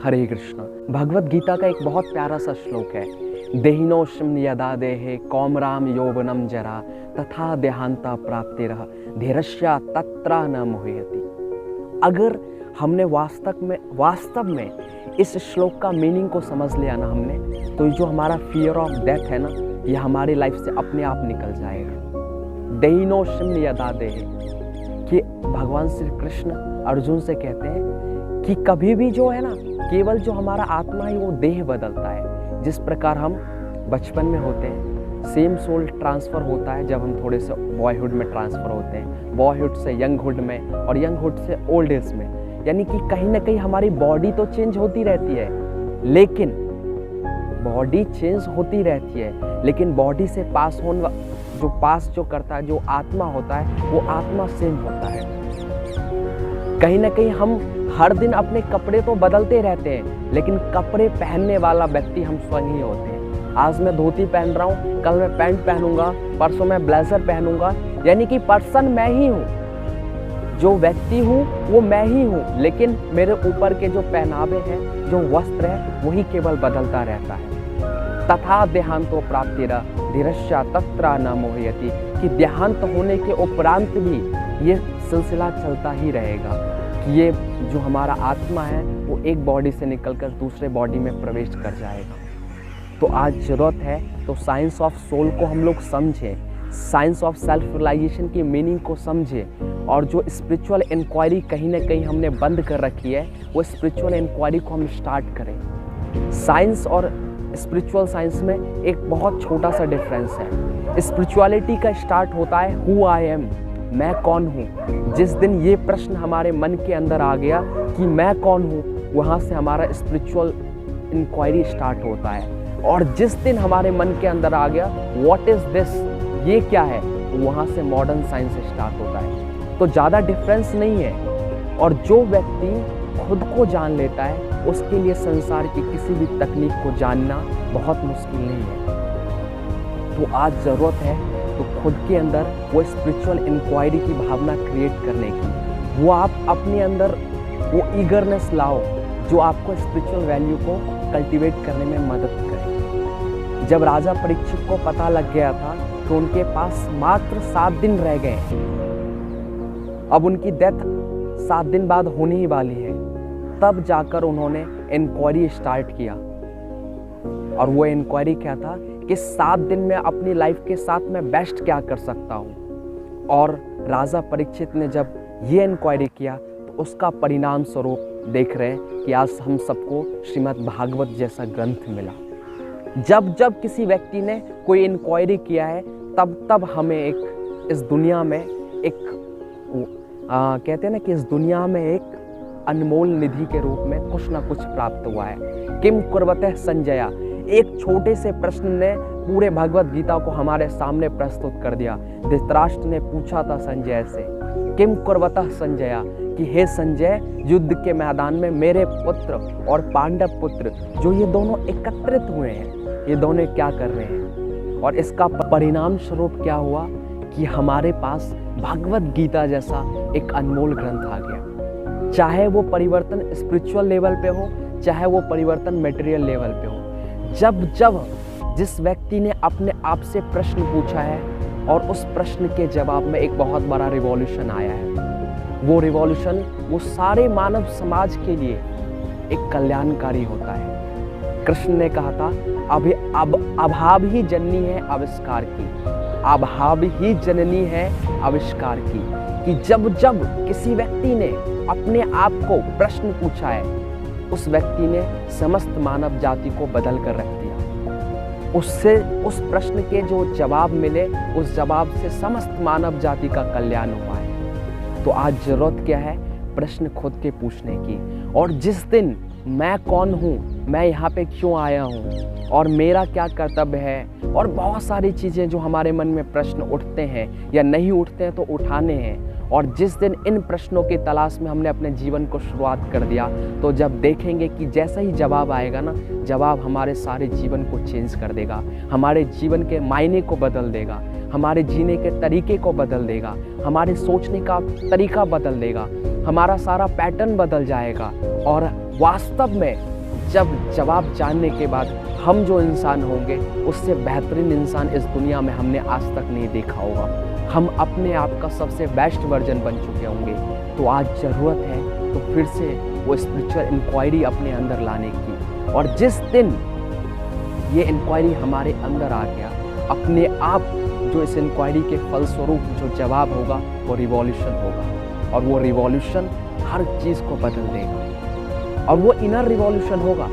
हरे कृष्ण। भगवत गीता का एक बहुत प्यारा सा श्लोक है, देहिनोष्म यदा देहे कौमराम यौवनम जरा तथा देहांता प्राप्तिरः धीरस्य तत्र न मोहयति। अगर हमने वास्तव में इस श्लोक का मीनिंग को समझ लिया ना हमने, तो ये जो हमारा फियर ऑफ डेथ है ना, ये हमारी लाइफ से अपने आप निकल जाएगा। देहिनोष्म यदा देहे, कि भगवान श्री कृष्ण अर्जुन से कहते हैं कि कभी भी जो है ना, केवल जो हमारा आत्मा है वो देह बदलता है। जिस प्रकार हम बचपन में होते हैं, सेम सोल ट्रांसफ़र होता है जब हम थोड़े से बॉयहुड में ट्रांसफ़र होते हैं, बॉयहुड से यंगहुड में और यंगहुड से ओल्ड एज में। यानी कि कहीं ना कहीं हमारी बॉडी तो चेंज होती रहती है, लेकिन बॉडी चेंज होती रहती है, लेकिन बॉडी से पास जो करता है, जो आत्मा होता है, वो आत्मा सेम होता है। कहीं ना कहीं हम हर दिन अपने कपड़े तो बदलते रहते हैं, लेकिन कपड़े पहनने वाला व्यक्ति हम स्वयं ही होते हैं। आज मैं धोती पहन रहा हूँ, कल मैं पैंट पहनूंगा, परसों मैं ब्लेजर पहनूंगा। यानी कि पर्सन मैं ही हूँ, जो व्यक्ति हूँ वो मैं ही हूँ, लेकिन मेरे ऊपर के जो पहनावे हैं, जो वस्त्र है, वही केवल बदलता रहता है। तथा देहांतो प्राप्तिरः धीरस्य तत्र न मोहयति, कि देहांत होने के उपरांत भी ये सिलसिला चलता ही रहेगा कि ये जो हमारा आत्मा है वो एक बॉडी से निकलकर दूसरे बॉडी में प्रवेश कर जाएगा। तो आज ज़रूरत है तो साइंस ऑफ सोल को हम लोग समझें, साइंस ऑफ सेल्फ रियलाइजेशन की मीनिंग को समझें, और जो स्पिरिचुअल इंक्वायरी कहीं ना कहीं हमने बंद कर रखी है, वो स्पिरिचुअल इंक्वायरी को हम स्टार्ट करें। साइंस और स्पिरिचुअल साइंस में एक बहुत छोटा सा डिफरेंस है। स्पिरिचुअलिटी का स्टार्ट होता है हु आई एम, मैं कौन हूँ। जिस दिन ये प्रश्न हमारे मन के अंदर आ गया कि मैं कौन हूँ, वहाँ से हमारा स्पिरिचुअल इंक्वायरी स्टार्ट होता है। और जिस दिन हमारे मन के अंदर आ गया व्हाट इज़ दिस, ये क्या है, वहाँ से मॉडर्न साइंस स्टार्ट होता है। तो ज़्यादा डिफरेंस नहीं है। और जो व्यक्ति खुद को जान लेता है, उसके लिए संसार की किसी भी तकनीक को जानना बहुत मुश्किल नहीं है। तो आज ज़रूरत है तो खुद के अंदर वो स्पिरिचुअल इंक्वायरी की भावना क्रिएट करने की। वो आप अपने अंदर वो ईगरनेस लाओ जो आपको स्पिरिचुअल वैल्यू को कल्टीवेट करने में मदद करे। जब राजा परीक्षित को पता लग गया था कि उनके पास मात्र 7 दिन रह गए, अब उनकी डेथ 7 दिन बाद होने ही वाली है, तब जाकर उन्होंने इंक्वायरी स्टार्ट किया। और वो इंक्वायरी क्या था कि 7 दिन में अपनी लाइफ के साथ मैं बेस्ट क्या कर सकता हूँ। और राजा परीक्षित ने जब ये इंक्वायरी किया तो उसका परिणाम स्वरूप देख रहे हैं कि आज हम सबको श्रीमद् भागवत जैसा ग्रंथ मिला। जब जब किसी व्यक्ति ने कोई इंक्वायरी किया है, तब हमें इस दुनिया में कहते हैं ना कि इस दुनिया में एक अनमोल निधि के रूप में कुछ ना कुछ प्राप्त हुआ है। किम कुर्वतः संजया, एक छोटे से प्रश्न ने पूरे भगवत गीता को हमारे सामने प्रस्तुत कर दिया। धृतराष्ट्र ने पूछा था संजय से, किम कुर्वतः संजया, कि हे संजय, युद्ध के मैदान में मेरे पुत्र और पांडव पुत्र जो ये दोनों एकत्रित हुए हैं, ये दोनों क्या कर रहे हैं। और इसका परिणाम स्वरूप क्या हुआ कि हमारे पास भगवत गीता जैसा एक अनमोल ग्रंथ आ गया। चाहे वो परिवर्तन स्पिरिचुअल लेवल पे हो, चाहे वो परिवर्तन मटेरियल लेवल पे हो, जब जिस व्यक्ति ने अपने आप से प्रश्न पूछा है और उस प्रश्न के जवाब में एक बहुत बड़ा रिवॉल्यूशन आया है, वो रिवॉल्यूशन वो सारे मानव समाज के लिए एक कल्याणकारी होता है। कृष्ण ने कहा था अभाव ही जननी है आविष्कार की, अभाव ही जननी है आविष्कार की, कि जब किसी व्यक्ति ने अपने आप को प्रश्न पूछा है, उस व्यक्ति ने समस्त मानव जाति को बदल कर रख दिया। उससे उस प्रश्न के जो जवाब मिले, उस जवाब से समस्त मानव जाति का कल्याण हुआ है। तो आज जरूरत क्या है, प्रश्न खुद के पूछने की। और जिस दिन मैं कौन हूँ, मैं यहाँ पे क्यों आया हूँ और मेरा क्या कर्तव्य है, और बहुत सारी चीज़ें जो हमारे मन में प्रश्न उठते हैं या नहीं उठते हैं तो उठाने हैं। और जिस दिन इन प्रश्नों की तलाश में हमने अपने जीवन को शुरुआत कर दिया, तो जब देखेंगे कि जैसा ही जवाब आएगा ना, जवाब हमारे सारे जीवन को चेंज कर देगा, हमारे जीवन के मायने को बदल देगा, हमारे जीने के तरीके को बदल देगा, हमारे सोचने का तरीका बदल देगा, हमारा सारा पैटर्न बदल जाएगा। और वास्तव में जब जवाब जानने के बाद हम जो इंसान होंगे उससे बेहतरीन इंसान इस दुनिया में हमने आज तक नहीं देखा होगा। हम अपने आप का सबसे बेस्ट वर्जन बन चुके होंगे। तो आज ज़रूरत है तो फिर से वो स्पिरिचुअल इंक्वायरी अपने अंदर लाने की। और जिस दिन ये इंक्वायरी हमारे अंदर आ गया, अपने आप जो इस इंक्वायरी के फलस्वरूप जो जवाब होगा वो रिवॉल्यूशन होगा। और वो रिवॉल्यूशन हर चीज़ को बदल देगा। और वो इनर रिवॉल्यूशन होगा